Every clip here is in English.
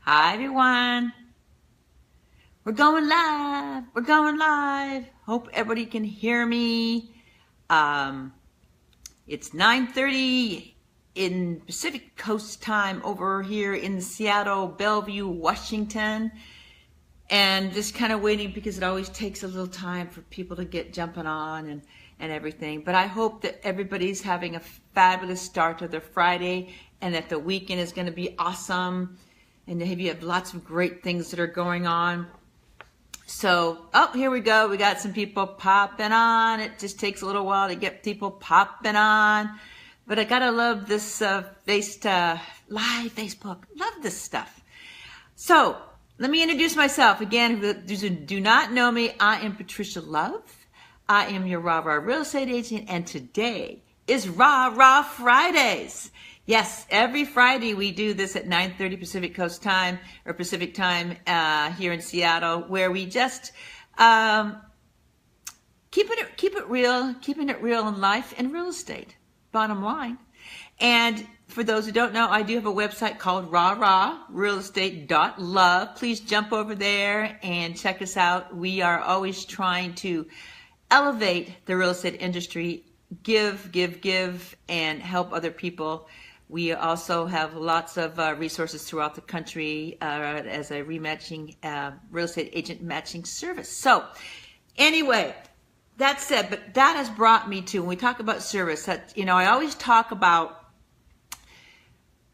Hi everyone. We're going live. We're going live. Hope everybody can hear me. It's 9:30 in Pacific Coast time over here in Seattle, Bellevue, Washington. And just kind of waiting because it always takes a little time for people to get jumping on and everything. But I hope that everybody's having a fabulous start to their Friday and that the weekend is going to be awesome. And maybe you have lots of great things that are going on. So, here we go. We got some people popping on. It just takes a little while to get people popping on. But I gotta love this live Facebook. Love this stuff. So, let me introduce myself. Again, those who do not know me, I am Patricia Love. I am your RahRah real estate agent, and today is RahRah Fridays. Yes, every Friday we do this at 9:30 Pacific Coast time, or Pacific time here in Seattle, where we just keep it real, keeping it real in life and real estate, bottom line. And for those who don't know, I do have a website called RahRahRealEstate.Love. Please jump over there and check us out. We are always trying to elevate the real estate industry, give, and help other people. We also have lots of resources throughout the country as a rematching real estate agent matching service. So anyway, that said, but that has brought me to, when we talk about service, that, I always talk about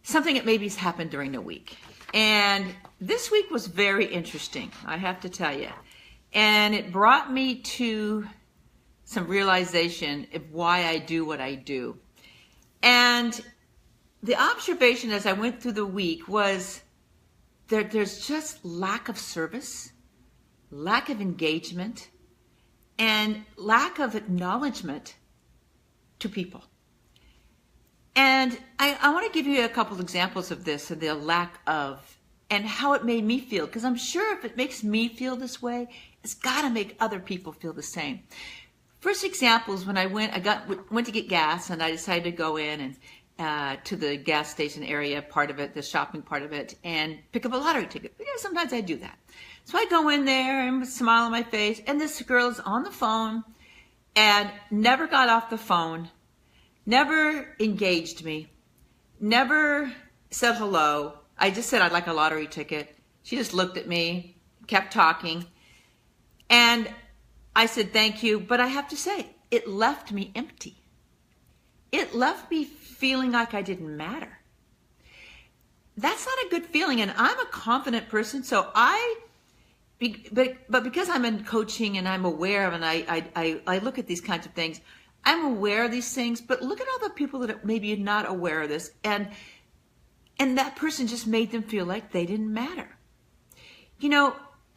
something that maybe has happened during the week. And this week was very interesting, I have to tell you. And it brought me to some realization of why I do what I do. And the observation as I went through the week was there's just lack of service, lack of engagement, and lack of acknowledgement to people. And I want to give you a couple of examples of this, of the lack of, and how it made me feel. Because I'm sure if it makes me feel this way, it's got to make other people feel the same. First example is when I went to get gas, and I decided to go in and to the gas station area part of it, the shopping part of it, and pick up a lottery ticket. Because sometimes I do that. So I go in there and with a smile on my face, and this girl is on the phone and never got off the phone, never engaged me, never said hello. I just said I'd like a lottery ticket. She just looked at me, kept talking, and I said thank you, but I have to say, it left me empty. It left me feeling like I didn't matter. That's not a good feeling, and I'm a confident person, so but because I'm in coaching and I'm aware of, and I look at these kinds of things, I'm aware of these things, but look at all the people that are maybe not aware of this, and that person just made them feel like they didn't matter.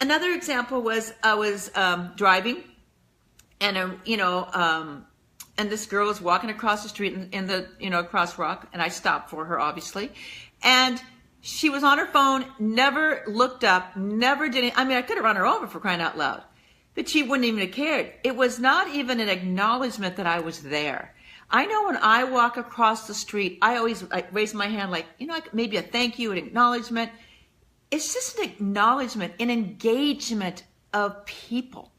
Another example was I was driving, and and this girl was walking across the street in the crosswalk, and I stopped for her, obviously, and she was on her phone, never looked up, never did it. I could have run her over, for crying out loud, but she wouldn't even have cared. It was not even an acknowledgement that I was there. I know when I walk across the street, I always raise my hand, like maybe a thank you, an acknowledgement. It's just an acknowledgement, an engagement of people,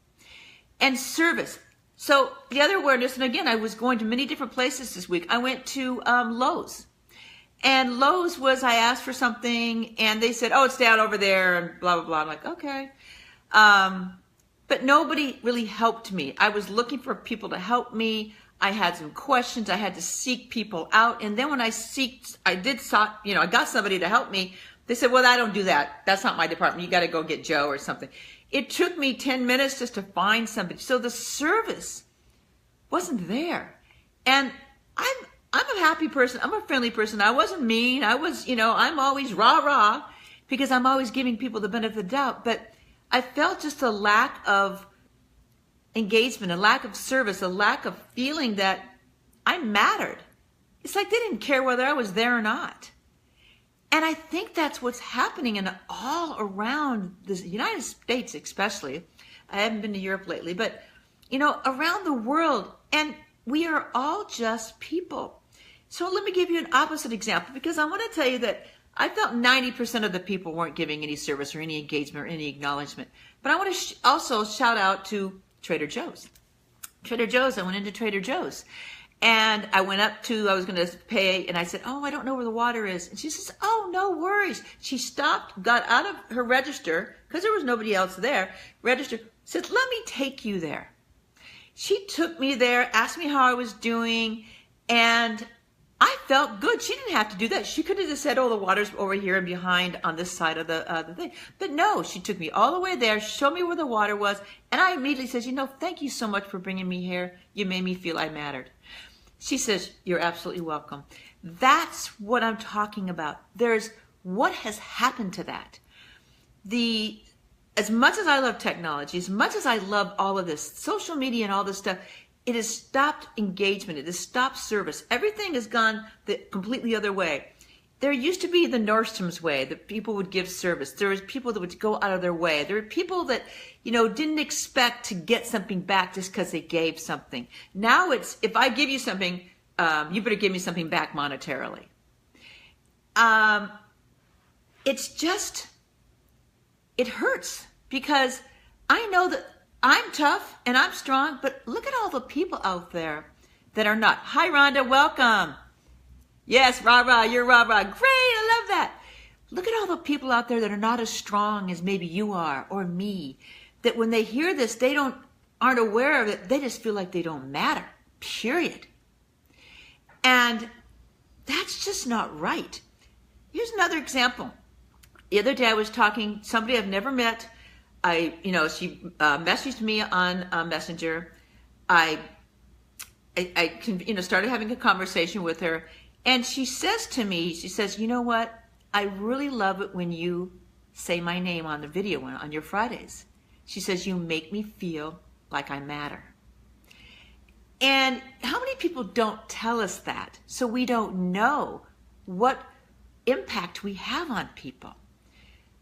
and service. So the other awareness, and again, I was going to many different places this week. I went to Lowe's. And Lowe's was, I asked for something, and they said, oh, it's down over there, and blah, blah, blah. I'm like, okay. But nobody really helped me. I was looking for people to help me. I had some questions. I had to seek people out. And then when I got somebody to help me. They said, well, I don't do that. That's not my department. You got to go get Joe or something. It took me 10 minutes just to find somebody. So the service wasn't there. And I'm a happy person. I'm a friendly person. I wasn't mean. I was, I'm always rah-rah because I'm always giving people the benefit of the doubt. But I felt just a lack of engagement, a lack of service, a lack of feeling that I mattered. It's like they didn't care whether I was there or not. And I think that's what's happening in all around the United States, especially. I haven't been to Europe lately, but, around the world. And we are all just people. So let me give you an opposite example, because I want to tell you that I felt 90% of the people weren't giving any service or any engagement or any acknowledgement. But I want to also shout out to Trader Joe's. Trader Joe's, I went into Trader Joe's. And I went up to, I was going to pay, and I said, oh, I don't know where the water is. And she says, oh, no worries. She stopped, got out of her register, because there was nobody else there, registered, said, let me take you there. She took me there, asked me how I was doing, and I felt good. She didn't have to do that. She could have just said, oh, the water's over here and behind on this side of the thing. But no, she took me all the way there, showed me where the water was, and I immediately said, you know, thank you so much for bringing me here. You made me feel I mattered. She says, you're absolutely welcome. That's what I'm talking about. There's what has happened to that. As much as I love technology, as much as I love all of this, social media and all this stuff, it has stopped engagement. It has stopped service. Everything has gone the completely other way. There used to be the Nordstrom's way, that people would give service. There was people that would go out of their way. There were people that, you know, didn't expect to get something back just because they gave something. Now it's, if I give you something, you better give me something back monetarily. It's just, it hurts because I know that I'm tough and I'm strong, but look at all the people out there that are not. Hi, Rhonda, welcome. Yes, RahRah, you're RahRah. Great, I love that. Look at all the people out there that are not as strong as maybe you are or me, that when they hear this, they aren't aware of it. They just feel like they don't matter, period. And that's just not right. Here's another example. The other day I was talking, somebody I've never met. She messaged me on Messenger. I started having a conversation with her. And she says to me, she says, you know what? I really love it when you say my name on the video on your Fridays. She says, you make me feel like I matter. And how many people don't tell us that? So we don't know what impact we have on people.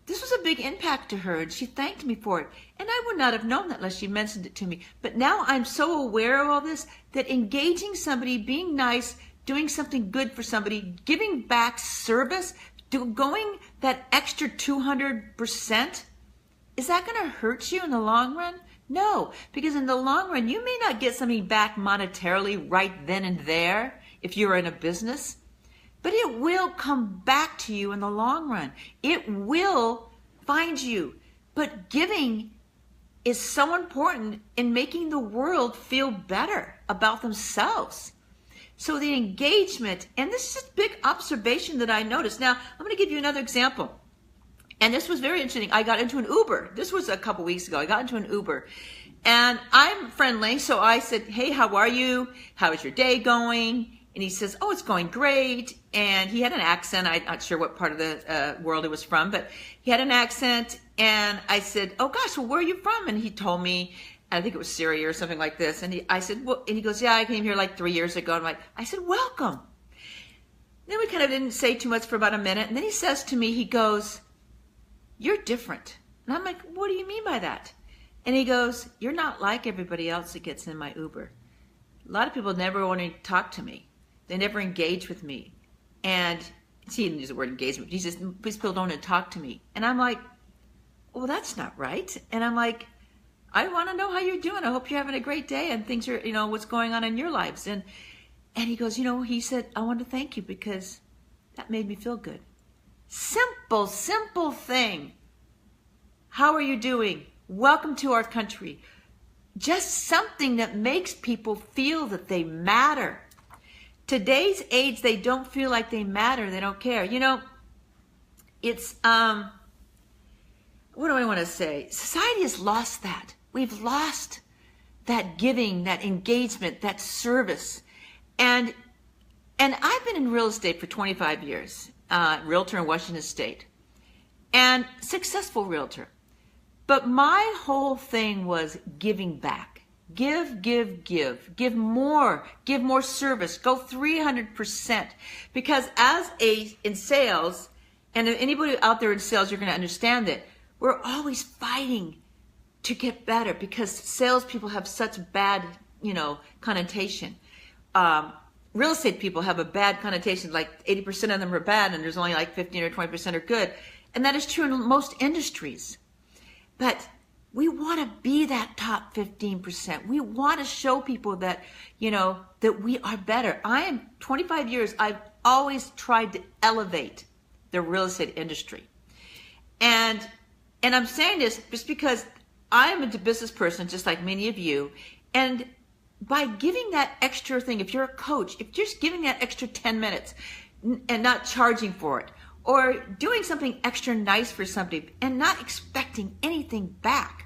This was a big impact to her, and she thanked me for it. And I would not have known that unless she mentioned it to me. But now I'm so aware of all this, that engaging somebody, being nice, doing something good for somebody, giving back service, going that extra 200%, is that going to hurt you in the long run? No, because in the long run, you may not get something back monetarily right then and there if you're in a business, but it will come back to you in the long run. It will find you. But giving is so important in making the world feel better about themselves. So the engagement, and this is a big observation that I noticed. Now, I'm going to give you another example. And this was very interesting. I got into an Uber. This was a couple weeks ago. I got into an Uber. And I'm friendly, so I said, hey, how are you? How is your day going? And he says, oh, it's going great. And he had an accent. I'm not sure what part of the world it was from, but he had an accent. And I said, oh, gosh, well, where are you from? And he told me, I think it was Syria or something like this. And I said, well, and he goes, yeah, I came here like 3 years ago. And I said, welcome. Then we kind of didn't say too much for about a minute. And then he says to me, he goes, you're different. And I'm like, what do you mean by that? And he goes, you're not like everybody else that gets in my Uber. A lot of people never want to talk to me. They never engage with me. And he didn't use the word engagement. He says, please people don't want to talk to me. And I'm like, well, that's not right. And I'm like, I want to know how you're doing. I hope you're having a great day and things are, what's going on in your lives. And he goes, he said, I want to thank you because that made me feel good. Simple, simple thing. How are you doing? Welcome to our country. Just something that makes people feel that they matter. Today's age, they don't feel like they matter. They don't care. It's, what do I want to say? Society has lost that. We've lost that giving, that engagement, that service. And I've been in real estate for 25 years, realtor in Washington State, and successful realtor. But my whole thing was giving back. Give more service, go 300%. Because in sales, and if anybody out there in sales, you're going to understand that we're always fighting to get better because salespeople have such bad, connotation. real estate people have a bad connotation, like 80% of them are bad and there's only like 15 or 20% are good. And that is true in most industries. But we want to be that top 15%. We want to show people that, that we are better. I am 25 years. I've always tried to elevate the real estate industry. And I'm saying this just because I'm a business person, just like many of you. And by giving that extra thing, if you're a coach, if you're just giving that extra 10 minutes and not charging for it, or doing something extra nice for somebody and not expecting anything back,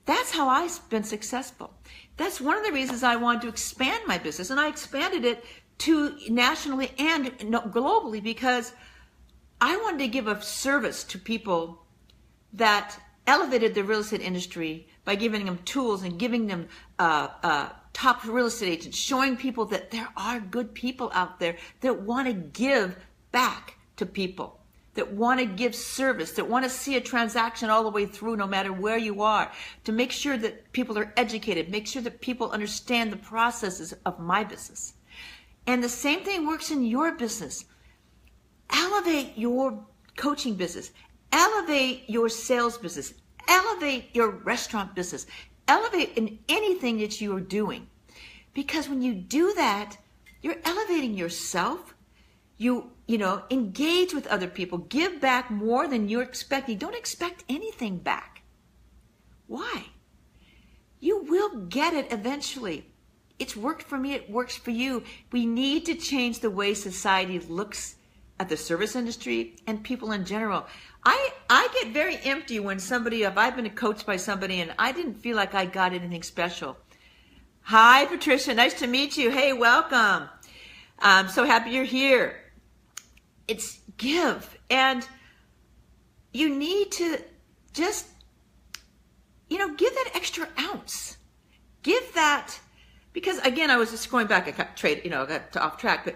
that's how I've been successful. That's one of the reasons I wanted to expand my business, and I expanded it to nationally and globally because I wanted to give a service to people that elevated the real estate industry by giving them tools and giving them top real estate agents, showing people that there are good people out there that want to give back to people, that want to give service, that want to see a transaction all the way through no matter where you are, to make sure that people are educated, make sure that people understand the processes of my business. And the same thing works in your business. Elevate your coaching business, elevate your sales business, elevate your restaurant business, elevate in anything that you are doing. Because when you do that, you're elevating yourself. You engage with other people, give back more than you're expecting. Don't expect anything back. Why? You will get it eventually. It's worked for me, it works for you. We need to change the way society looks at the service industry and people in general. I get very empty when if I've been coached by somebody and I didn't feel like I got anything special. Hi, Patricia, nice to meet you. Hey, welcome. I'm so happy you're here. It's give. And you need to just, give that extra ounce. Give that, because again, I was just going back, I got off track, but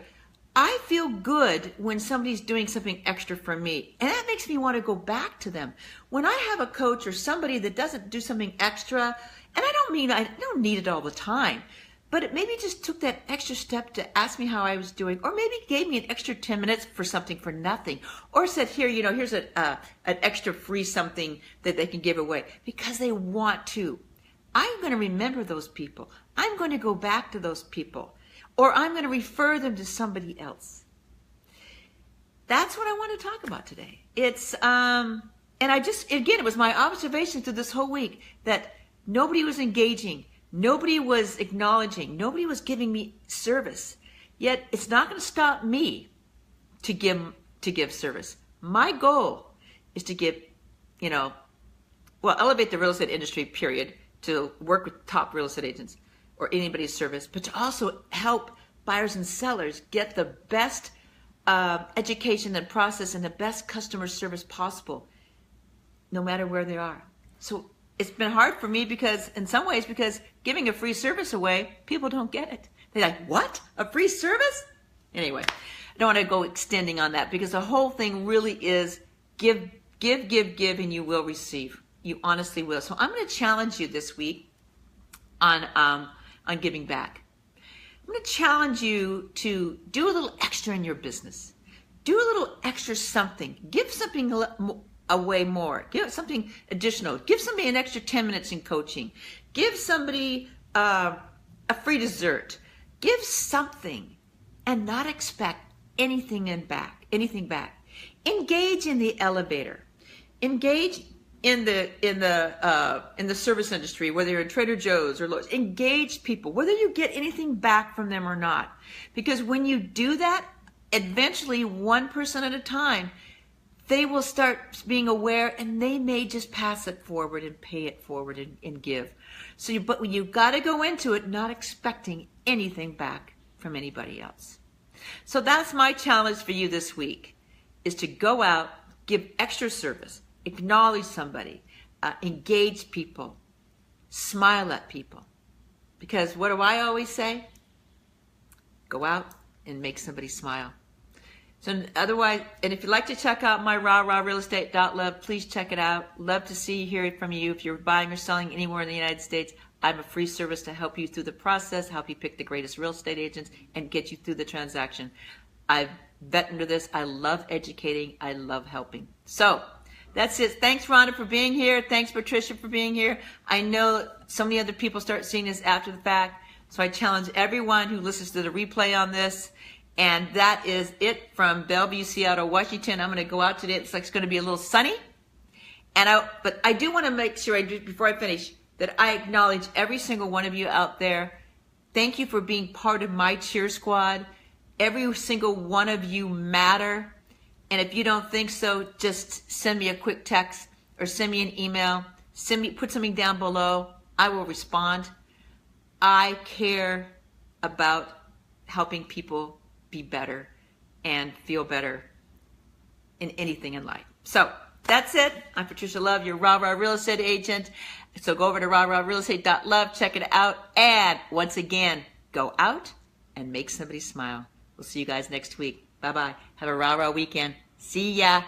I feel good when somebody's doing something extra for me. And that makes me want to go back to them. When I have a coach or somebody that doesn't do something extra, and I don't need it all the time, but it maybe just took that extra step to ask me how I was doing, or maybe gave me an extra 10 minutes for something for nothing, or said, here's an extra free something that they can give away because they want to. I'm going to remember those people. I'm going to go back to those people, or I'm going to refer them to somebody else. That's what I want to talk about today. It's, and it was my observation through this whole week that nobody was engaging. Nobody was acknowledging. Nobody was giving me service. Yet it's not going to stop me to give service. My goal is to give, elevate the real estate industry, period, to work with top real estate agents or anybody's service, but to also help buyers and sellers get the best education and process and the best customer service possible, no matter where they are. So it's been hard for me because giving a free service away, people don't get it. They're like, what? A free service? Anyway, I don't want to go extending on that because the whole thing really is give, and you will receive. You honestly will. So I'm going to challenge you this week on giving back. I'm going to challenge you to do a little extra in your business. Do a little extra something. Give something away more. Give something additional. Give somebody an extra 10 minutes in coaching. Give somebody a free dessert. Give something and not expect anything back. Engage in the elevator. Engage in the service industry, whether you're in Trader Joe's or Lowe's. Engage people, whether you get anything back from them or not. Because when you do that, eventually, one person at a time, they will start being aware, and they may just pass it forward and pay it forward and give. But you've got to go into it not expecting anything back from anybody else. So that's my challenge for you this week, is to go out, give extra service, acknowledge somebody, engage people, smile at people. Because what do I always say? Go out and make somebody smile. So otherwise, and if you'd like to check out my RahRahRealEstate.Love, please check it out. Love to see, hear from you. If you're buying or selling anywhere in the United States, I'm a free service to help you through the process, help you pick the greatest real estate agents, and get you through the transaction. I've vet into this. I love educating. I love helping. So that's it. Thanks, Rhonda, for being here. Thanks, Patricia, for being here. I know so many other people start seeing this after the fact. So I challenge everyone who listens to the replay on this. And that is it from Bellevue, Seattle, Washington. I'm going to go out today. It's like it's going to be a little sunny. But I do want to make sure before I finish that I acknowledge every single one of you out there. Thank you for being part of my cheer squad. Every single one of you matter. And if you don't think so, just send me a quick text or send me an email. Put something down below. I will respond. I care about helping people be better and feel better in anything in life. So that's it. I'm Patricia Love, your RahRah real estate agent. So go over to RahRahRealEstate.Love, check it out. And once again, go out and make somebody smile. We'll see you guys next week. Bye-bye. Have a RahRah weekend. See ya.